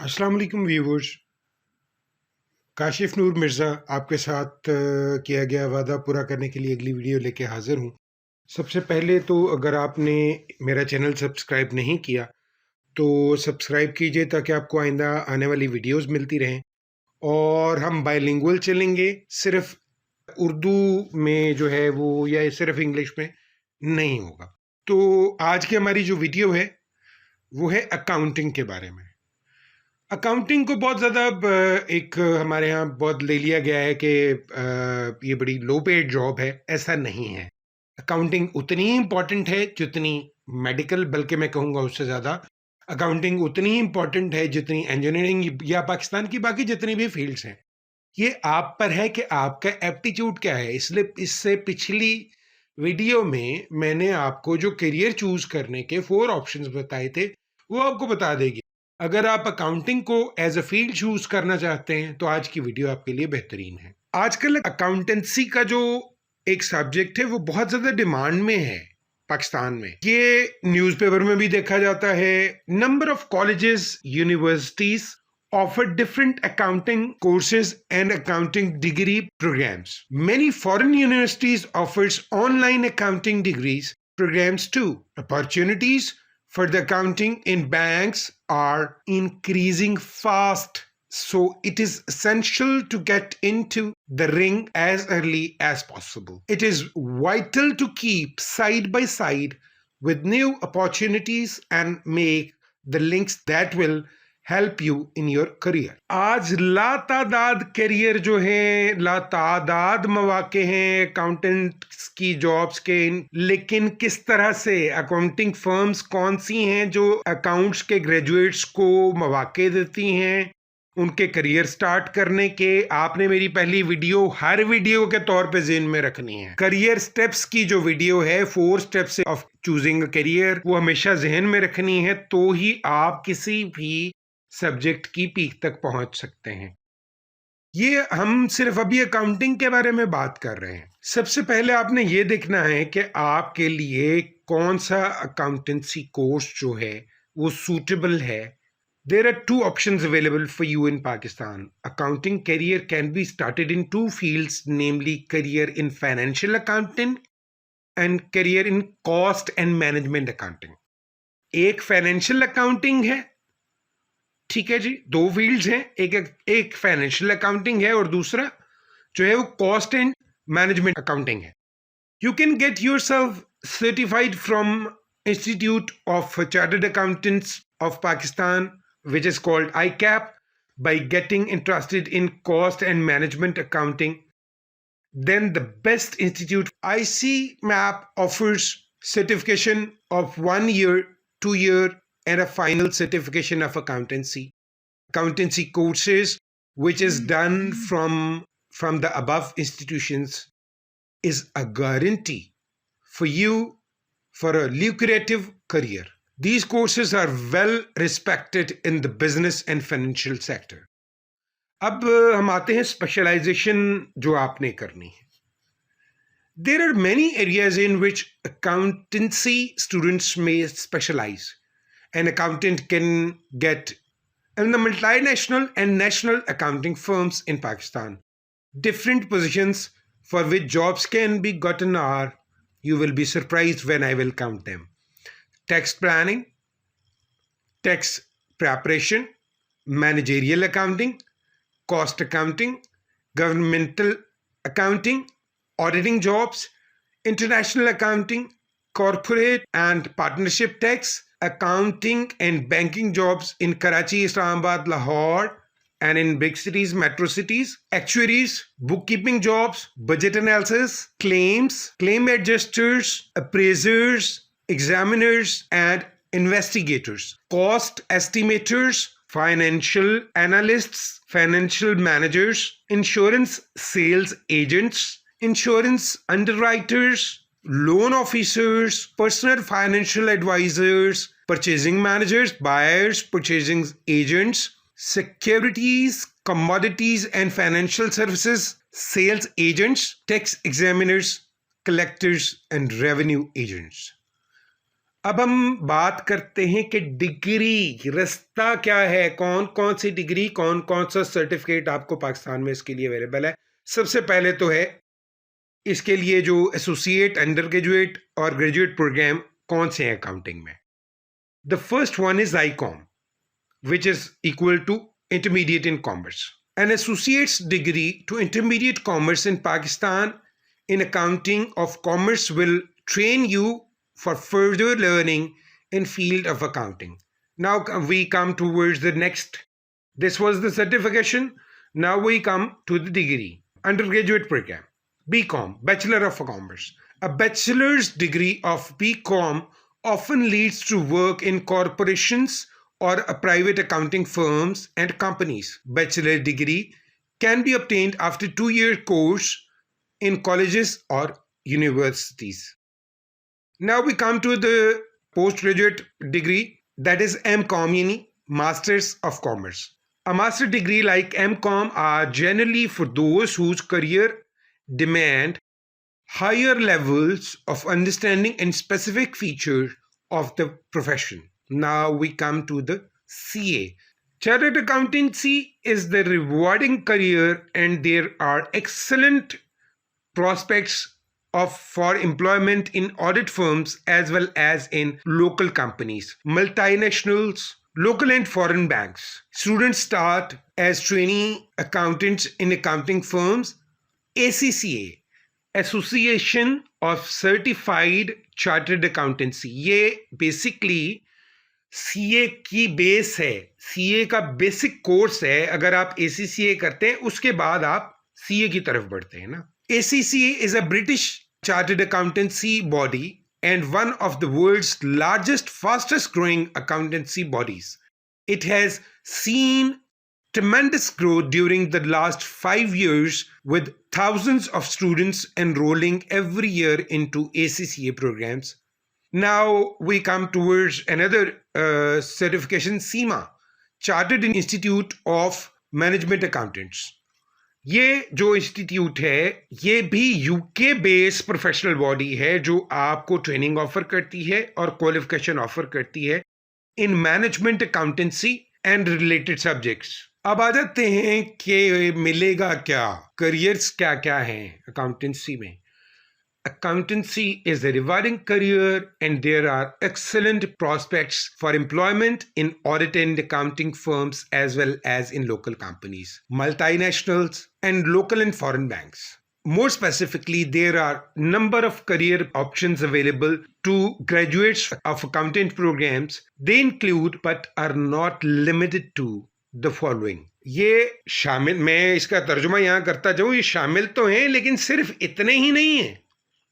अस्सलाम वालेकुम व्यूवर्स। काशिफ नूर मिर्ज़ा आपके साथ किया गया वादा पूरा करने के लिए अगली वीडियो लेके हाजिर हूँ। सबसे पहले तो अगर आपने मेरा चैनल सब्सक्राइब नहीं किया तो सब्सक्राइब कीजिए ताकि आपको आइंदा आने वाली वीडियोस मिलती रहें। और हम बाइलिंगुअल चलेंगे, सिर्फ उर्दू में जो है वो या सिर्फ इंग्लिश में नहीं होगा। तो आज की हमारी जो वीडियो है वो है अकाउंटिंग के बारे में। अकाउंटिंग को बहुत ज़्यादा एक हमारे यहाँ बहुत ले लिया गया है कि ये बड़ी लो पेड जॉब है। ऐसा नहीं है। अकाउंटिंग उतनी ही इम्पॉर्टेंट है जितनी मेडिकल, बल्कि मैं कहूँगा उससे ज़्यादा। अकाउंटिंग उतनी ही इम्पॉर्टेंट है जितनी इंजीनियरिंग या पाकिस्तान की बाकी जितनी भी फील्ड्स हैं। ये आप पर है कि आपका एप्टीट्यूड क्या है। इसलिए इससे पिछली वीडियो में मैंने आपको जो करियर चूज करने के 4 ऑप्शंस बताए थे वो आपको बता देगी। अगर आप अकाउंटिंग को एज अ फील्ड चूज करना चाहते हैं तो आज की वीडियो आपके लिए बेहतरीन है। आजकल अकाउंटेंसी का जो एक सब्जेक्ट है वो बहुत ज्यादा डिमांड में है पाकिस्तान में। ये न्यूज़पेपर में भी देखा जाता है। Number of colleges, universities offer different accounting courses and accounting degree programs. Many foreign universities offers online accounting degrees programs too. Opportunities for the accounting in banks are increasing fast. So it is essential to get into the ring as early as possible. It is vital to keep side by side with new opportunities and make the links that will help you in your career. आज लातादाद career जो है, लातादाद मौके हैं accountant की jobs के, लेकिन किस तरह से अकाउंटिंग फर्म्स कौन सी हैं जो अकाउंट्स के ग्रेजुएट्स को मौके देती हैं उनके करियर स्टार्ट करने के। आपने मेरी पहली वीडियो हर वीडियो के तौर पे ज़हन में रखनी है। करियर स्टेप्स की जो वीडियो है 4 steps of choosing a career, वो हमेशा जहन में रखनी है, तो ही आप किसी भी सब्जेक्ट की पीक तक पहुंच सकते हैं। ये हम सिर्फ अभी अकाउंटिंग के बारे में बात कर रहे हैं। सबसे पहले आपने ये देखना है कि आपके लिए कौन सा अकाउंटेंसी कोर्स जो है वो सूटेबल है। There are 2 options available for you in Pakistan. Accounting career can be started in 2 fields, namely career in financial accounting and career in cost and management accounting. एक फाइनेंशियल अकाउंटिंग है, ठीक है जी, 2 fields हैं। एक financial accounting है और दूसरा जो है वो कॉस्ट एंड मैनेजमेंट अकाउंटिंग है। You can get yourself certified from institute of chartered accountants of Pakistan which is called ICAP by getting interested in cost and management accounting. Then the best institute, ICMAP, offers certification of 1 year, 2 year and a final certification of accountancy courses, which is done from the above institutions, is a guarantee for you for a lucrative career. These courses are well respected in the business and financial sector. अब हम आते हैं specialisation जो आपने करनी है। There are many areas in which accountancy students may specialize. An accountant can get in the multinational and national accounting firms in Pakistan. Different positions for which jobs can be gotten are, you will be surprised when I will count them. Tax planning, tax preparation, managerial accounting, cost accounting, governmental accounting, auditing jobs, international accounting, corporate and partnership tax, accounting and banking jobs in Karachi, Islamabad, Lahore, and in big cities, metro cities, actuaries, bookkeeping jobs, budget analysis, claims, claim adjusters, appraisers, examiners and investigators, cost estimators, financial analysts, financial managers, insurance sales agents, insurance underwriters, loan officers, personal financial advisors, purchasing managers, buyers, purchasing agents, securities, commodities and financial services, sales agents, tax examiners, collectors and revenue agents. अब हम बात करते हैं कि degree रास्ता क्या है, कौन कौन सी डिग्री, कौन कौन सा सर्टिफिकेट आपको पाकिस्तान में इसके लिए अवेलेबल है। सबसे पहले तो है इसके लिए जो एसोसिएट, अंडर ग्रेजुएट और ग्रेजुएट प्रोग्राम कौन से हैं अकाउंटिंग में। The first one is ICOM, which is equal to intermediate in commerce. An associate's degree to intermediate commerce in Pakistan in accounting of commerce will train you for further learning in field of accounting. Now we come towards the next. This was the certification. Now we come to the degree. Undergraduate program. BCom, Bachelor of Commerce. A bachelor's degree of BCom often leads to work in corporations or a private accounting firms and companies. Bachelor degree can be obtained after 2-year course in colleges or universities. Now we come to the postgraduate degree, that is MCom, yani Masters of Commerce. A master degree like MCom are generally for those whose career demand higher levels of understanding and specific features of the profession. Now we come to the CA. Chartered accountancy is the rewarding career and there are excellent prospects for employment in audit firms as well as in local companies, multinationals, local and foreign banks. Students start as trainee accountants in accounting firms. ACCA, Association of Certified Chartered Accountancy, ये basically CA की base है, CA का basic course है। अगर आप ACCA करते हैं उसके बाद आप CA की तरफ बढ़ते हैं ना। ACCA is a British chartered accountancy body and one of the world's largest, fastest growing accountancy bodies. It has seen tremendous growth during the last 5 years with thousands of students enrolling every year into ACCA programs. Now we come towards another certification, CIMA, Chartered Institute of Management Accountants. ये जो institute है ये भी UK based professional body है जो आपको training offer करती है और क्वालिफिकेशन ऑफर करती है in management accountancy and related subjects. अब आ जाते हैं कि मिलेगा क्या, करियर्स क्या क्या हैं अकाउंटेंसी में। Accountancy is a rewarding career and there are excellent prospects for employment in audit and accounting firms as well as in local companies, multinationals and local and foreign banks. More specifically, there are number of career options available to graduates of accountant programs. They include but are not limited to the following. ये शामिल, मैं इसका तर्जुमा यहाँ करता जाऊँ, ये शामिल तो हैं लेकिन सिर्फ इतने ही नहीं हैं,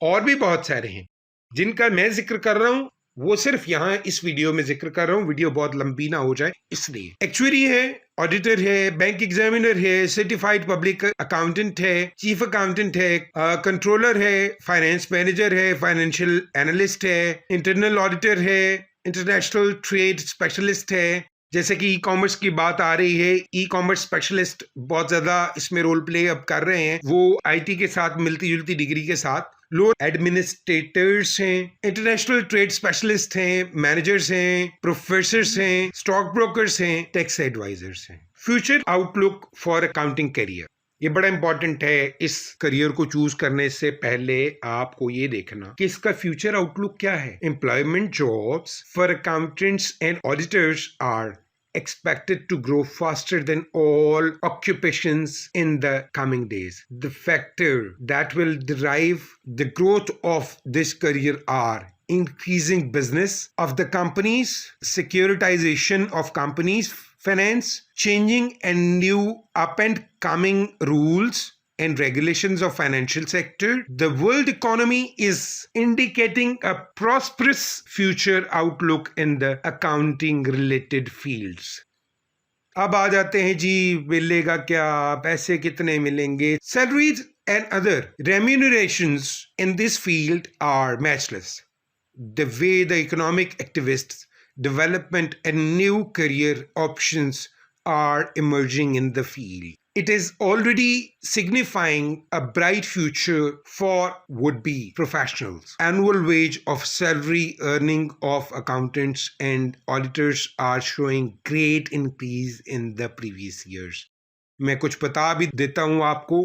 और भी बहुत सारे हैं जिनका मैं जिक्र कर रहा हूं। वो सिर्फ यहां इस वीडियो में जिक्र कर रहा हूं, वीडियो बहुत लंबी ना हो जाए इसलिए। एक्चुअरी है, ऑडिटर है, बैंक एग्जामिनर है, सर्टिफाइड पब्लिक अकाउंटेंट है, चीफ अकाउंटेंट है, कंट्रोलर है, फाइनेंस मैनेजर है, फाइनेंशियल एनालिस्ट है, इंटरनल ऑडिटर है, इंटरनेशनल ट्रेड स्पेशलिस्ट है। जैसे कि ई कॉमर्स की बात आ रही है, ई कॉमर्स स्पेशलिस्ट बहुत ज्यादा इसमें रोल प्ले अब कर रहे हैं, वो आईटी के साथ मिलती जुलती डिग्री के साथ। लोन एडमिनिस्ट्रेटर्स हैं, इंटरनेशनल ट्रेड स्पेशलिस्ट हैं, मैनेजर्स हैं, प्रोफेसर्स हैं, स्टॉक ब्रोकर्स हैं, टैक्स एडवाइजर्स हैं। Future outlook for accounting career, ये बड़ा इंपॉर्टेंट है। इस करियर को चूज करने से पहले आपको ये देखना कि इसका फ्यूचर आउटलुक क्या है। Employment jobs for accountants and auditors are expected to grow faster than all occupations in the coming days. The factor that will derive the growth of this career are increasing business of the companies, securitization of companies, finance, changing and new up and coming rules and regulations of financial sector. The world economy is indicating a prosperous future outlook in the accounting related fields. अब आ जाते हैं जी, मिलेगा क्या, पैसे कितने मिलेंगे। Salaries and other remunerations in this field are matchless. The way the economic activists, development and new career options are emerging in the field. It is already signifying a bright future for would-be professionals. Annual wage of salary earning of accountants and auditors are showing great increase in the previous years. मैं कुछ बता भी देता हूं आपको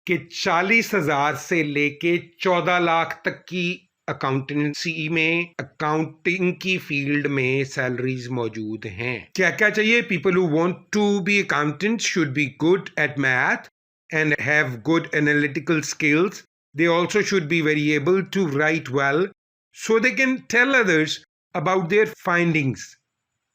कि 40,000 से लेके 14 लाख तक की अकाउंटेंसी में, अकाउंटिंग की फील्ड में सैलरीज मौजूद हैं. क्या क्या चाहिए? People who want to be accountant should be good at math and have good analytical skills. They also should be very able to write well so they can tell others about their findings.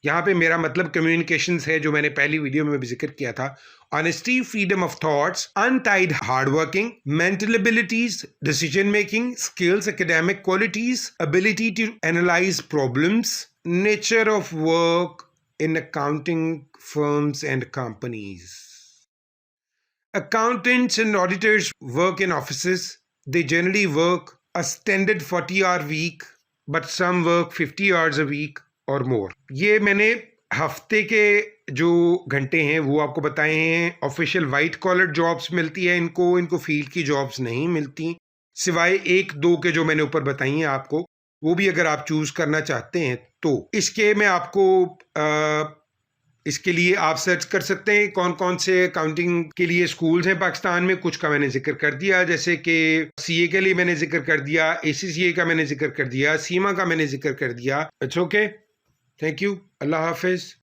यहाँ पे मेरा मतलब communications है, जो मैंने पहली video में भी जिक्र किया था. Honesty, freedom of thoughts, untied hardworking, mental abilities, decision making skills, academic qualities, ability to analyse problems, nature of work in accounting firms and companies. Accountants and auditors work in offices. They generally work a standard 40-hour week, but some work 50 hours a week or more. ये मैंने हफ्ते के जो घंटे हैं वो आपको बताए हैं. ऑफिशियल वाइट कॉलर जॉब्स मिलती है इनको फील्ड की जॉब्स नहीं मिलती, सिवाय एक दो के जो मैंने ऊपर बताई हैं आपको. वो भी अगर आप चूज करना चाहते हैं तो इसके मैं आपको इसके लिए आप सर्च कर सकते हैं कौन कौन से अकाउंटिंग के लिए स्कूल्स हैं पाकिस्तान में. कुछ का मैंने जिक्र कर दिया, जैसे कि सीए के लिए मैंने जिक्र कर दिया, एसीसीए का मैंने जिक्र कर दिया, सीमा का मैंने जिक्र कर दिया. It's okay. Thank you. Allah Hafiz.